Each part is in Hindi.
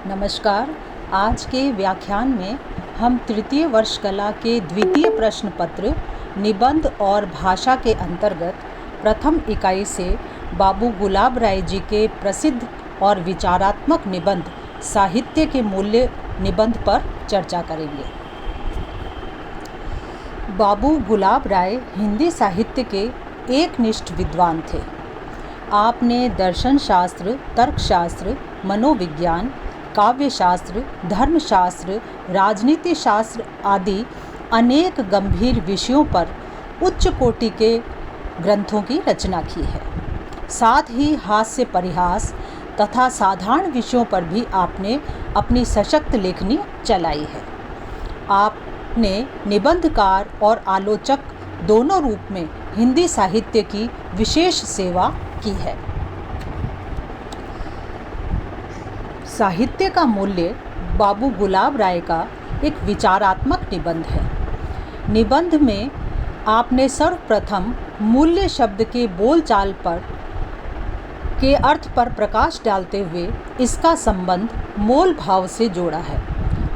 नमस्कार। आज के व्याख्यान में हम तृतीय वर्ष कला के द्वितीय प्रश्न पत्र निबंध और भाषा के अंतर्गत प्रथम इकाई से बाबू गुलाब राय जी के प्रसिद्ध और विचारात्मक निबंध साहित्य के मूल्य निबंध पर चर्चा करेंगे। बाबू गुलाब राय हिंदी साहित्य के एकनिष्ठ विद्वान थे। आपने दर्शन शास्त्र, तर्कशास्त्र, मनोविज्ञान, काव्यशास्त्र, धर्मशास्त्र, राजनीति शास्त्र आदि अनेक गंभीर विषयों पर उच्च कोटि के ग्रंथों की रचना की है। साथ ही हास्य, परिहास तथा साधारण विषयों पर भी आपने अपनी सशक्त लेखनी चलाई है। आपने निबंधकार और आलोचक दोनों रूप में हिंदी साहित्य की विशेष सेवा की है। साहित्य का मूल्य बाबू गुलाब राय का एक विचारात्मक निबंध है। निबंध में आपने सर्वप्रथम मूल्य शब्द के बोलचाल पर के अर्थ पर प्रकाश डालते हुए इसका संबंध मोल भाव से जोड़ा है,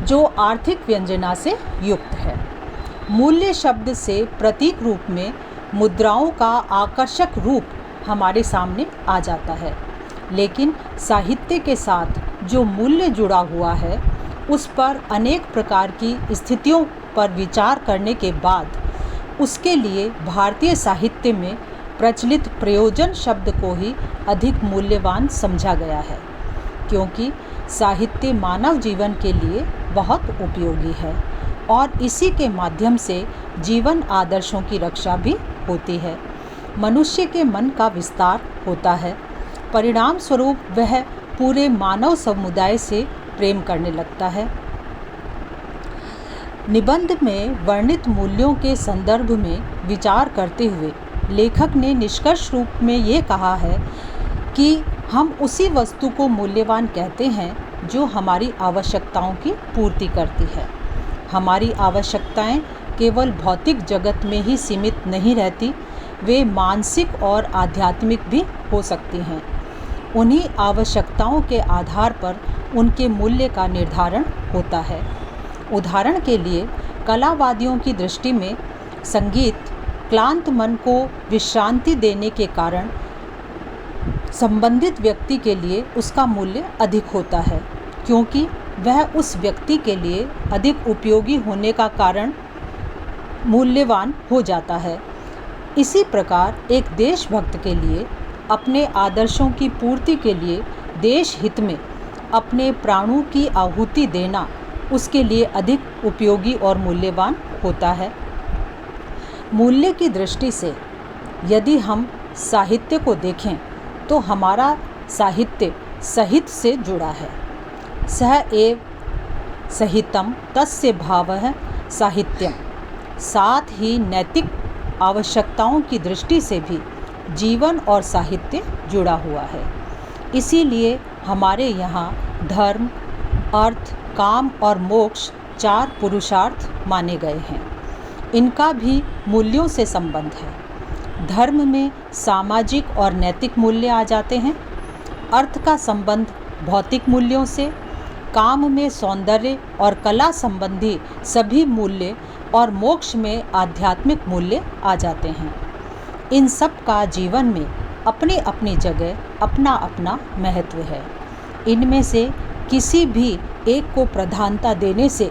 जो आर्थिक व्यंजना से युक्त है। मूल्य शब्द से प्रतीक रूप में मुद्राओं का आकर्षक रूप हमारे सामने आ जाता है, लेकिन साहित्य के साथ जो मूल्य जुड़ा हुआ है उस पर अनेक प्रकार की स्थितियों पर विचार करने के बाद उसके लिए भारतीय साहित्य में प्रचलित प्रयोजन शब्द को ही अधिक मूल्यवान समझा गया है, क्योंकि साहित्य मानव जीवन के लिए बहुत उपयोगी है और इसी के माध्यम से जीवन आदर्शों की रक्षा भी होती है। मनुष्य के मन का विस्तार होता है, परिणाम स्वरूप वह पूरे मानव समुदाय से प्रेम करने लगता है। निबंध में वर्णित मूल्यों के संदर्भ में विचार करते हुए लेखक ने निष्कर्ष रूप में ये कहा है कि हम उसी वस्तु को मूल्यवान कहते हैं जो हमारी आवश्यकताओं की पूर्ति करती है। हमारी आवश्यकताएं केवल भौतिक जगत में ही सीमित नहीं रहती, वे मानसिक और आध्यात्मिक भी हो सकती हैं। उन्हीं आवश्यकताओं के आधार पर उनके मूल्य का निर्धारण होता है। उदाहरण के लिए कलावादियों की दृष्टि में संगीत क्लांत मन को विश्रांति देने के कारण संबंधित व्यक्ति के लिए उसका मूल्य अधिक होता है, क्योंकि वह उस व्यक्ति के लिए अधिक उपयोगी होने का कारण मूल्यवान हो जाता है। इसी प्रकार एक देशभक्त के लिए अपने आदर्शों की पूर्ति के लिए देश हित में अपने प्राणों की आहुति देना उसके लिए अधिक उपयोगी और मूल्यवान होता है। मूल्य की दृष्टि से यदि हम साहित्य को देखें तो हमारा साहित्य सहित से जुड़ा है। सह एव सहितम तस्य भावः साहित्यम। साथ ही नैतिक आवश्यकताओं की दृष्टि से भी जीवन और साहित्य जुड़ा हुआ है। इसीलिए हमारे यहाँ धर्म, अर्थ, काम और मोक्ष 4 पुरुषार्थ माने गए हैं। इनका भी मूल्यों से संबंध है। धर्म में सामाजिक और नैतिक मूल्य आ जाते हैं, अर्थ का संबंध भौतिक मूल्यों से, काम में सौंदर्य और कला संबंधी सभी मूल्य और मोक्ष में आध्यात्मिक मूल्य आ जाते हैं। इन सब का जीवन में अपनी अपनी जगह अपना अपना महत्व है। इनमें से किसी भी एक को प्रधानता देने से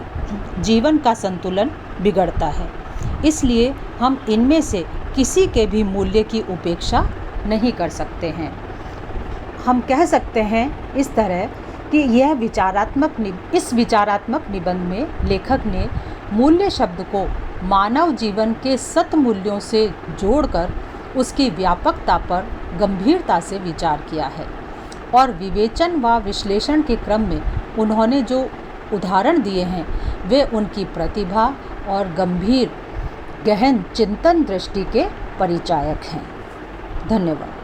जीवन का संतुलन बिगड़ता है। इसलिए हम इनमें से किसी के भी मूल्य की उपेक्षा नहीं कर सकते हैं। हम कह सकते हैं इस तरह कि इस विचारात्मक निबंध में लेखक ने मूल्य शब्द को मानव जीवन के सत्मूल्यों से जोड़कर उसकी व्यापकता पर गंभीरता से विचार किया है और विवेचन व विश्लेषण के क्रम में उन्होंने जो उदाहरण दिए हैं वे उनकी प्रतिभा और गंभीर गहन चिंतन दृष्टि के परिचायक हैं। धन्यवाद।